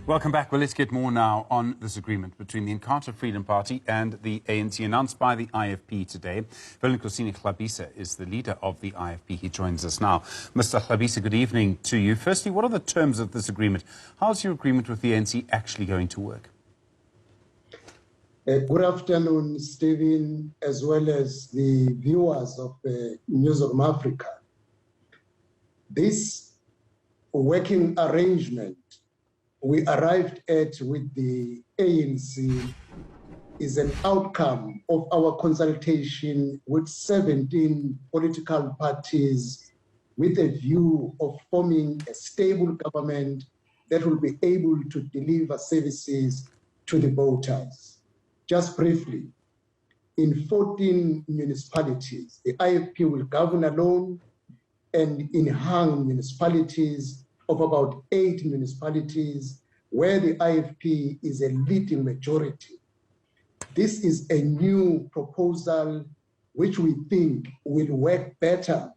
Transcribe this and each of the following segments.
Welcome back. Well, let's get more now on this agreement between the Inkatha Freedom Party and the ANC announced by the IFP today. Velenkosini Hlabisa is the leader of the IFP. He joins us now. Mr. Hlabisa, good evening to you. Firstly, what are the terms of this agreement? How's your agreement with the ANC actually going to work? Good afternoon, Stephen, as well as the viewers of News of Africa. This working arrangement we arrived at with the ANC is an outcome of our consultation with 17 political parties with a view of forming a stable government that will be able to deliver services to the voters. Just briefly, in 14 municipalities, the IFP will govern alone, and in hung municipalities of about 8 municipalities where the IFP is a leading majority. This is a new proposal which we think will work better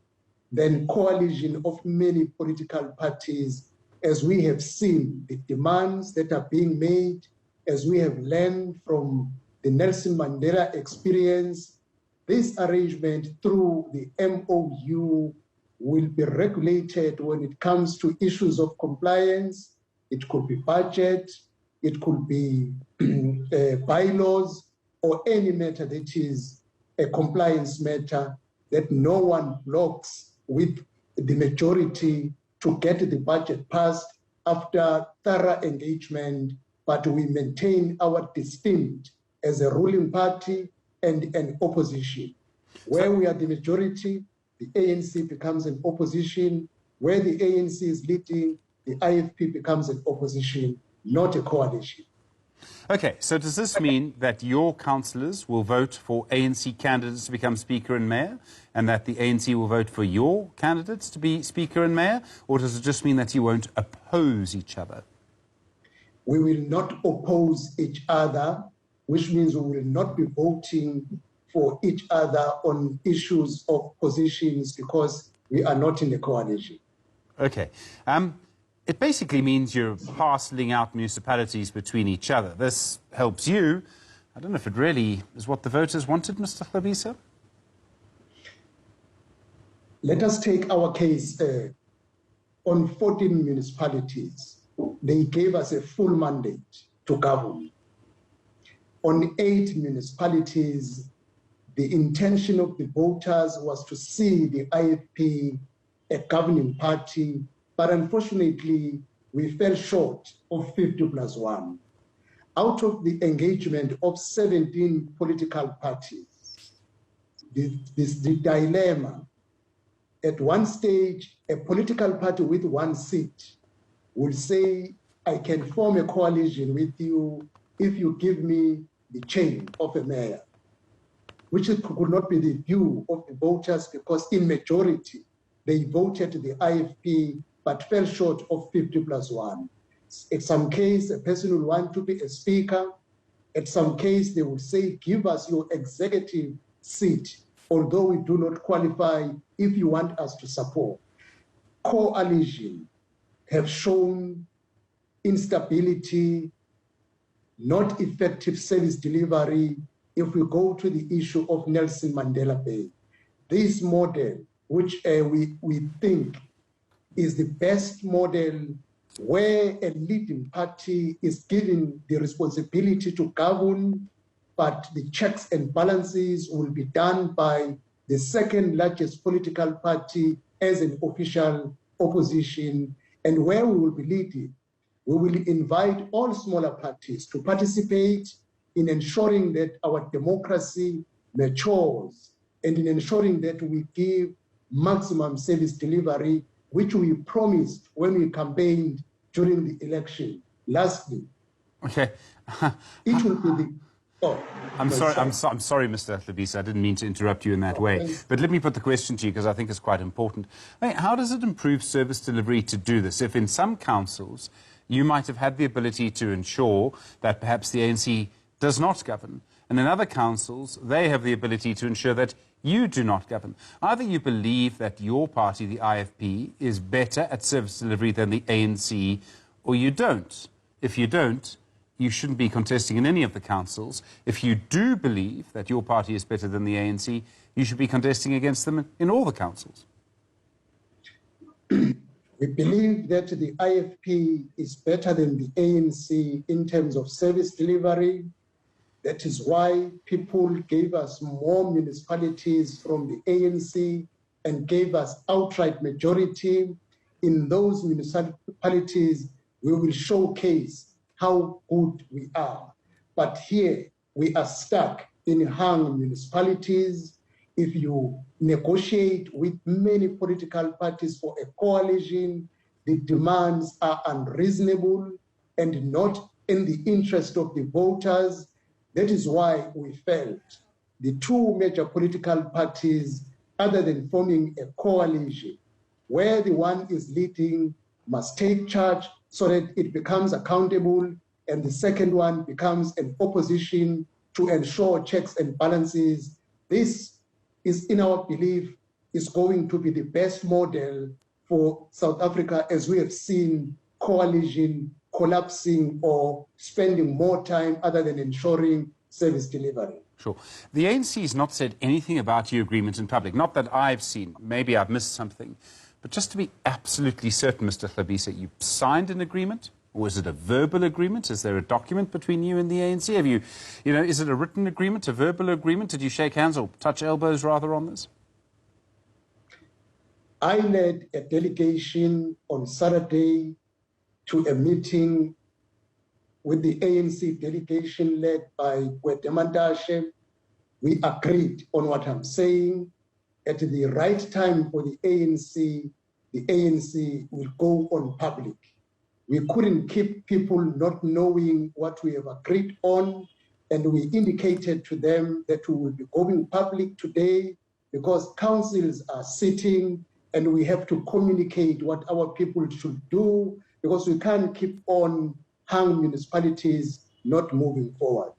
than coalition of many political parties, as we have seen the demands that are being made, as we have learned from the Nelson Mandela experience. This arrangement through the MOU will be regulated when it comes to issues of compliance. It could be budget, it could be bylaws, or any matter that is a compliance matter that no one blocks with the majority to get the budget passed after thorough engagement, but we maintain our distinct as a ruling party and an opposition. Where we are the majority, the ANC becomes an opposition. Where the ANC is leading, the IFP becomes an opposition, not a coalition. Okay, so does this mean that your councillors will vote for ANC candidates to become Speaker and Mayor, and that the ANC will vote for your candidates to be Speaker and Mayor, or does it just mean that you won't oppose each other? We will not oppose each other, which means we will not be voting for each other on issues of positions because we are not in the coalition. Okay. It basically means you're parcelling out municipalities between each other. This helps you. I don't know if it really is what the voters wanted, Mr. Hlabisa. Let us take our case on 14 municipalities. They gave us a full mandate to govern. On 8 municipalities, the intention of the voters was to see the IFP a governing party, but unfortunately, we fell short of 50+1. Out of the engagement of 17 political parties, the dilemma, at one stage, a political party with 1 seat will say, I can form a coalition with you if you give me the chain of a mayor, which could not be the view of the voters because in majority, they voted the IFP but fell short of 50+1. In some case, a person will want to be a speaker. At some case, they will say, give us your executive seat, although we do not qualify if you want us to support. Coalition have shown instability, not effective service delivery if we go to the issue of Nelson Mandela Bay. This model, which we think is the best model, where a leading party is given the responsibility to govern, but the checks and balances will be done by the second largest political party as an official opposition, and where we will be leading, we will invite all smaller parties to participate in ensuring that our democracy matures and in ensuring that we give maximum service delivery, which we promised when we campaigned during the election. Lastly, okay. It will be the... Oh, I'm sorry, Mr. Hlabisa. I didn't mean to interrupt you in that way. But let me put the question to you because I think it's quite important. I mean, how does it improve service delivery to do this? If in some councils you might have had the ability to ensure that perhaps the ANC does not govern, and in other councils they have the ability to ensure that you do not govern. Either you believe that your party, the IFP, is better at service delivery than the ANC, or you don't. If you don't, you shouldn't be contesting in any of the councils. If you do believe that your party is better than the ANC, you should be contesting against them in all the councils. We believe that the IFP is better than the ANC in terms of service delivery. That is why people gave us more municipalities from the ANC and gave us outright majority. In those municipalities, we will showcase how good we are. But here, we are stuck in hung municipalities. If you negotiate with many political parties for a coalition, the demands are unreasonable and not in the interest of the voters. That is why we felt the two major political parties, other than forming a coalition, where the one is leading must take charge so that it becomes accountable, and the second one becomes an opposition to ensure checks and balances. This is, in our belief, is going to be the best model for South Africa, as we have seen coalition collapsing or spending more time other than ensuring service delivery. Sure. The ANC has not said anything about your agreement in public. Not that I've seen. Maybe I've missed something. But just to be absolutely certain, Mr. Hlabisa, you signed an agreement? Or is it a verbal agreement? Is there a document between you and the ANC? Have you, is it a written agreement, a verbal agreement? Did you shake hands or touch elbows, rather, on this? I led a delegation on Saturday to a meeting with the ANC delegation led by Gwedemantashe. We agreed on what I'm saying. At the right time for the ANC will go on public. We couldn't keep people not knowing what we have agreed on, and we indicated to them that we will be going public today because councils are sitting and we have to communicate what our people should do, because we can't keep on hung municipalities not moving forward.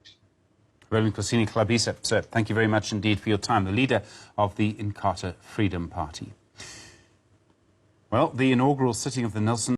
Velenkosini Hlabisa, sir, thank you very much indeed for your time, the leader of the Inkatha Freedom Party. Well, the inaugural sitting of the Nelson